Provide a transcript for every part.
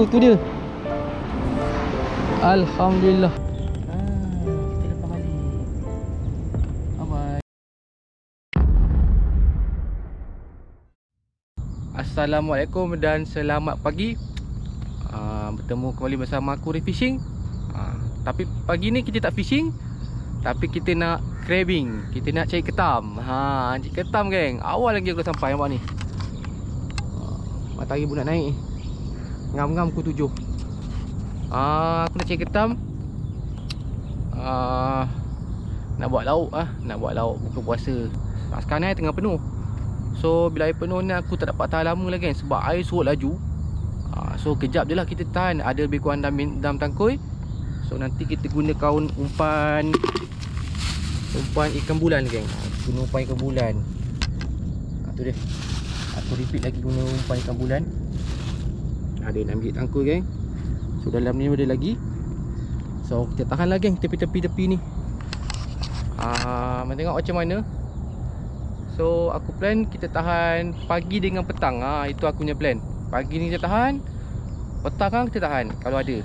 tu dia. Alhamdulillah. Kita lepas balik. Bye-bye. Assalamualaikum dan selamat pagi. Bertemu kembali bersama aku Refishing. Tapi pagi ni kita tak fishing, tapi kita nak crabbing. Kita nak cari ketam. Cari ketam geng. Awal lagi aku sampai nampak ni. Matahari pun nak naik. Ngam-ngam pukul 7. Aku nak cari ketam. Nak buat lauk nak buat lauk buka puasa. Sekarang air tengah penuh. So bila air penuh ni aku tak dapat tahan lama lagi kan, sebab air surut laju. So kejap je lah kita tahan. Ada lebih kurang dalam tangkoi. So nanti kita guna kaun umpan ikan bulan geng. Guna umpan ikan bulan. Tu dia. Aku repeat lagi guna umpan ikan bulan. Ada 6 biji tangkoi geng. So dalam ni ada lagi. So kita tahan lah geng tepi-tepi ni. Tengok macam mana. So aku plan kita tahan pagi dengan petang. Itu aku punya plan. Pagi ni kita tahan, petang kan kita tahan kalau ada.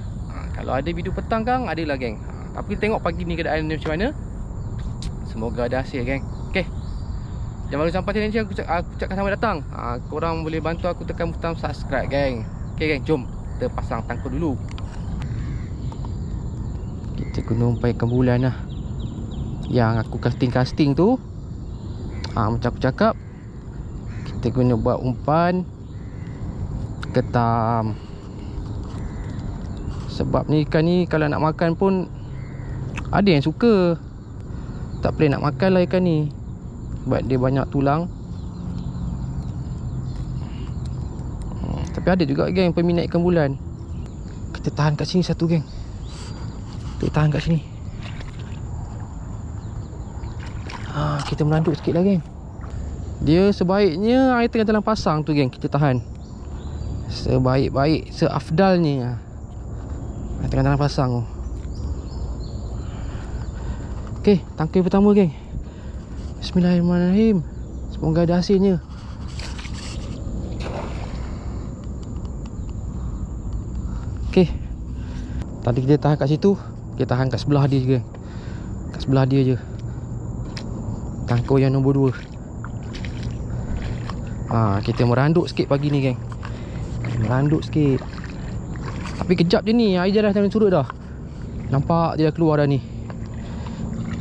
Kalau ada video petang kan ada lah geng. Tapi kita tengok pagi ni keadaan dia macam mana. Semoga ada hasil geng. Okay, jangan baru sampai sini aku cakap selamat datang. Korang boleh bantu aku tekan butang subscribe geng. Okay geng, jom kita pasang tangkap dulu. Kita guna umpan ikan bulan lah yang aku casting tu. Macam aku cakap, kita guna buat umpan ketam. Sebab ni ikan ni kalau nak makan pun ada yang suka. Tak boleh nak makan lah ikan ni, sebab dia banyak tulang. Tapi ada juga geng peminat ikan bulan. Kita tahan kat sini satu geng. Kita tahan kat sini. Kita meranduk sikit lah geng. Dia sebaiknya air tengah dalam pasang tu geng, kita tahan. Sebaik-baik, seafdalnya air tengah dalam pasang tu. Okay, tangkai pertama geng. Bismillahirrahmanirrahim. Semoga ada hasilnya. Okay, tadi kita tahan kat situ, kita tahan kat sebelah dia geng. Kat sebelah dia je. Tangkau yang nombor 2. Kita meranduk sikit pagi ni geng. Meranduk sikit. Tapi kejap je ni, air dah dalam surut dah. Nampak dia dah keluar dah ni.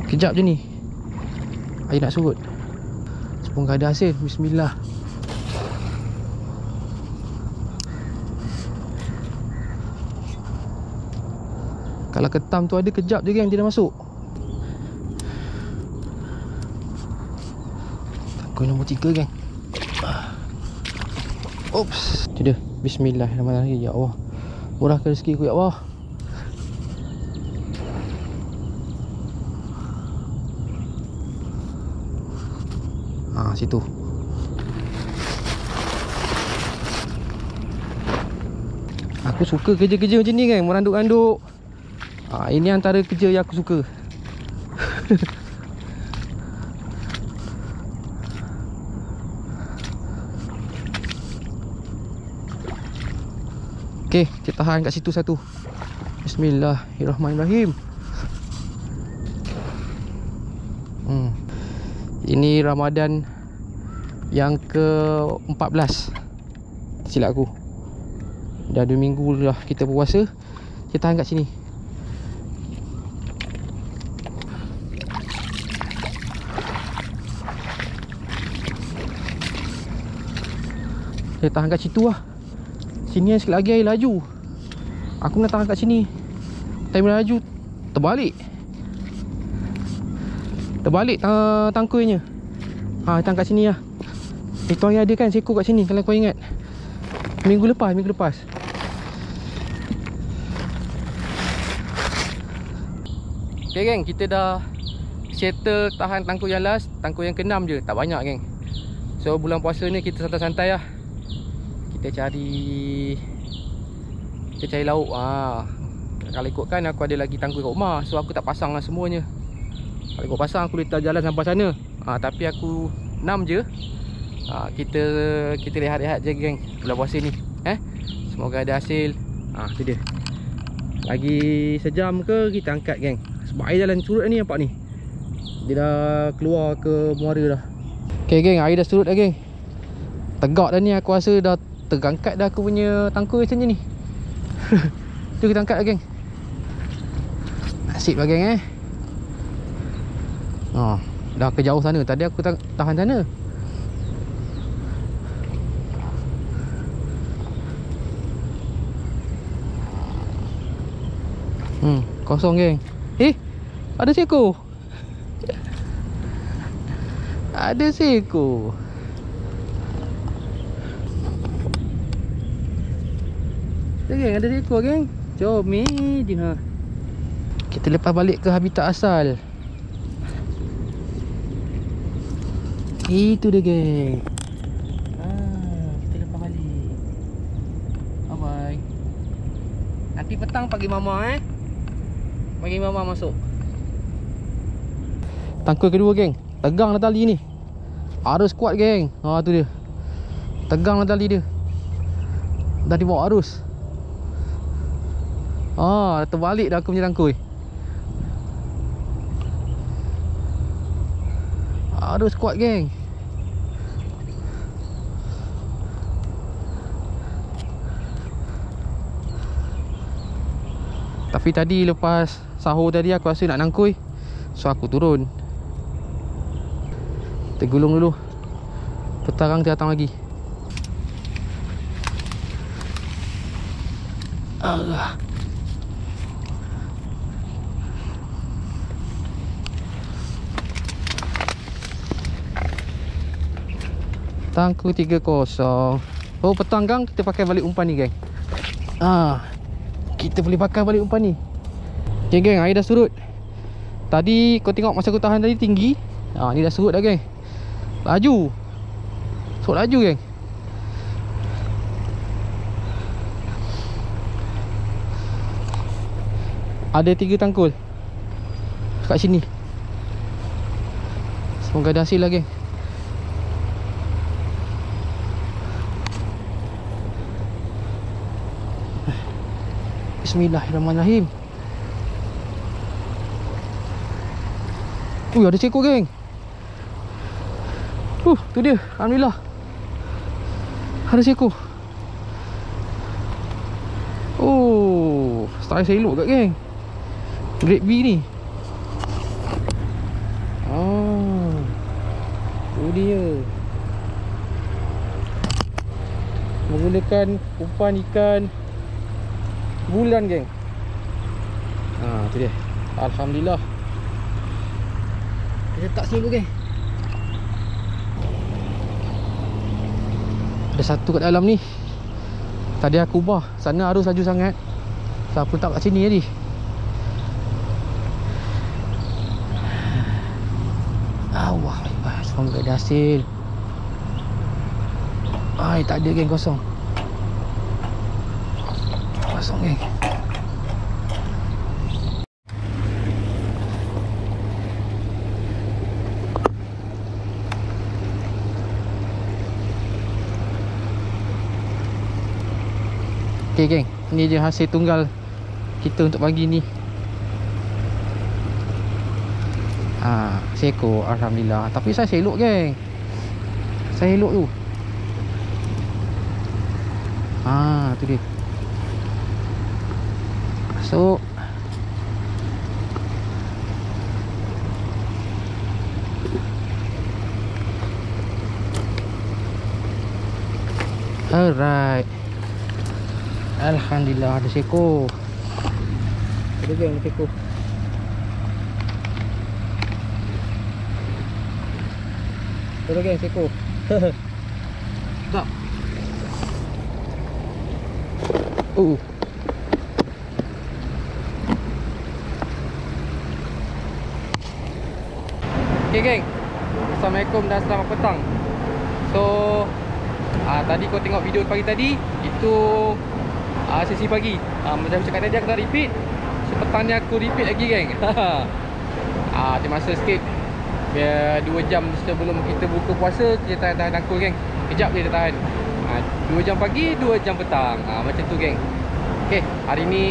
Kejap je ni air nak surut. Semoga ada hasil. Bismillah. Kalau ketam tu ada, kejap je geng dia dah masuk. Tangkoi nombor 3 geng. Oops. Tu dia. Bismillahirrahmanirrahim. Ya Allah, murahkan rezeki aku ya Allah. Situ. Aku suka kerja-kerja macam ni kan, meranduk-randuk. Ini antara kerja yang aku suka. Okay, kita tahan kat situ satu. Bismillahirrahmanirrahim. Ini Ramadan yang ke-14 silap aku. Dah 2 minggu dah kita berpuasa. Kita tahan kat sini. Kita tahan kat situ lah. Sini sikit lagi air laju. Aku nak tahan kat sini. Time laju Terbalik tangkoinya. Tahan kat sini lah. Itu hari ada kan seekor kat sini, kalau kau ingat. Minggu lepas. Okay geng, kita dah settle tahan tangkoi yang last. Tangkoi yang ke-6 je, tak banyak geng. So bulan puasa ni kita santai-santai lah. Kita cari lauk. Kalau ikutkan aku ada lagi tangkoi kat rumah, so aku tak pasang lah semuanya. Kalau ikut pasang aku boleh jalan sampai sana. Tapi aku 6 je. Kita rehat-rehat je geng bulan puasa ni. Semoga ada hasil. Tu dia. Lagi sejam ke kita angkat geng. Sebab air dalam surut ni nampak ni. Dia dah keluar ke muara dah. Okay geng, air dah surut dah geng. Tegak dah ni, aku rasa dah terangkat dah aku punya tangkul macam ni. Tu kita angkat dah geng. Nasib lah geng dah ke jauh sana. Tadi aku tahan sana. Kosong geng. Ada seekor. Ada seekor. Geng, ada seekor geng. Comel je Kita lepas balik ke habitat asal. Itu dia geng. Kita lepas balik. Bye bye. Nanti petang pagi mama Bagi mama masuk. Tangkul kedua geng. Tegang dah tali ni. Arus kuat geng. Tu dia. Tegang dah tali dia. Dah dibawa arus. Dah terbalik dah aku punya tangkul. Arus kuat geng. Tapi tadi lepas sahur tadi aku rasa nak nangkui, so aku turun. Kita gulung dulu. Petang dia datang lagi. Allah. Tangku 30. Petang gang kita pakai balik umpan ni geng. Kita boleh pakai balik umpan ni. Okay geng, air dah surut. Tadi kau tengok masa aku tahan tadi tinggi. Ni dah surut dah geng. Laju. Surut laju geng. Ada 3 tangkul kat sini. Semoga ada hasil lah geng. Bismillahirrahmanirrahim. Ada seekor geng. Tu dia. Alhamdulillah. Ada seekor. Style selok kat geng. Grade B ni. Tu dia. Menggunakan umpan ikan bulan geng. Tu dia. Alhamdulillah. Kita letak sini dulu geng. Ada satu kat dalam ni. Tadi aku ubah. Sana arus laju sangat, so aku letak kat sini tadi. Allah, semoga ada hasil. Tak ada geng, kosong. Kosong geng. Okay geng, ni je hasil tunggal kita untuk pagi ni. Seekor, alhamdulillah. Tapi saya selok geng. Saya elok tu. Tu dia. Masuk. Alright. Alhamdulillah ada seekor. Ada geng seekor. Ada geng seekor. Tak. Okay geng, Assalamualaikum dan selamat petang. So tadi kau tengok video pagi tadi, itu sesi pagi. Macam aku cakap tadi, aku dah repeat. So petang ni aku repeat lagi geng. Dia masa sikit, biar 2 jam sebelum kita buka puasa, kita tahan tangkul geng. Kejap dia tahan. 2 jam pagi, 2 jam petang. Macam tu geng. Okay, hari ni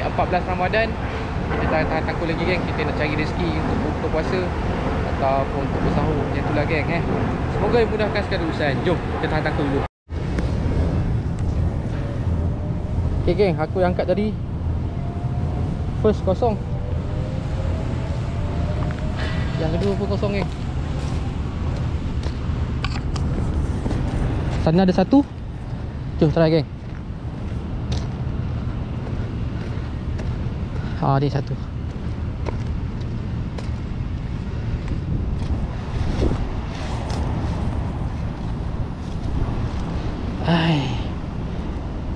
14 Ramadan. Kita tahan tangkul lagi geng. Kita nak cari rezeki untuk buka puasa ataupun untuk bersahur. Macam itulah geng Semoga dimudahkan segala urusan. Jom kita tahan tangkul dulu. Okay geng, aku yang angkat tadi first kosong. Yang kedua pun kosong geng. Sana ada satu. Jom try geng. Ni satu.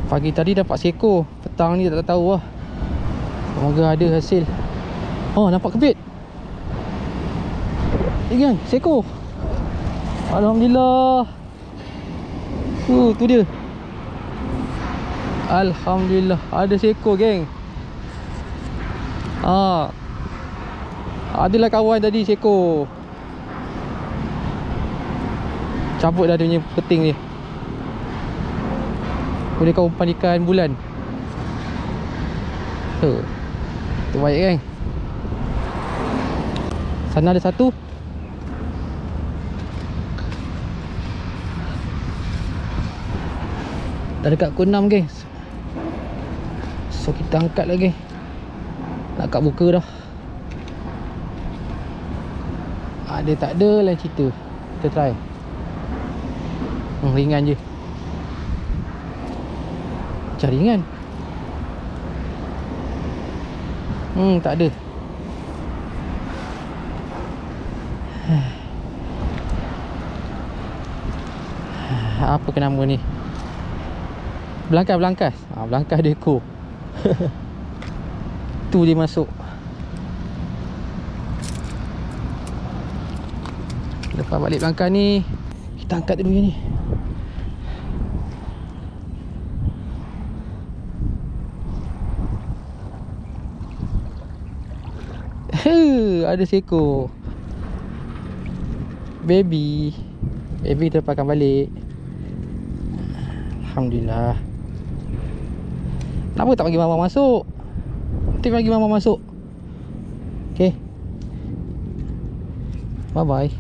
Pagi tadi dapat seekor. Petang ni tak tahu lah. Semoga ada hasil. Nampak kebit. Geng, seekor. Alhamdulillah. Tu dia. Alhamdulillah, ada seekor geng. Adalah kawan tadi seekor. Cabut dah dia punya peting ni. Boleh kau umpan ikan bulan. Terbaik geng. Sana ada satu. Dah dekat pukul 6 geng. So kita angkat lagi. Nak kat buka dah. Ada tak ada lain cerita. Kita try. Ringan je. Cari ringan. Tak ada. Apa ke nama ni? Belangkas. Belangkas dia ekor. Tu dia masuk. Lepas balik belangkas ni, kita angkat dulu ni. Ada seekor. Baby terlepaskan balik. Alhamdulillah. Kenapa tak bagi mama masuk? Nanti bagi mama masuk. Okay. Bye bye.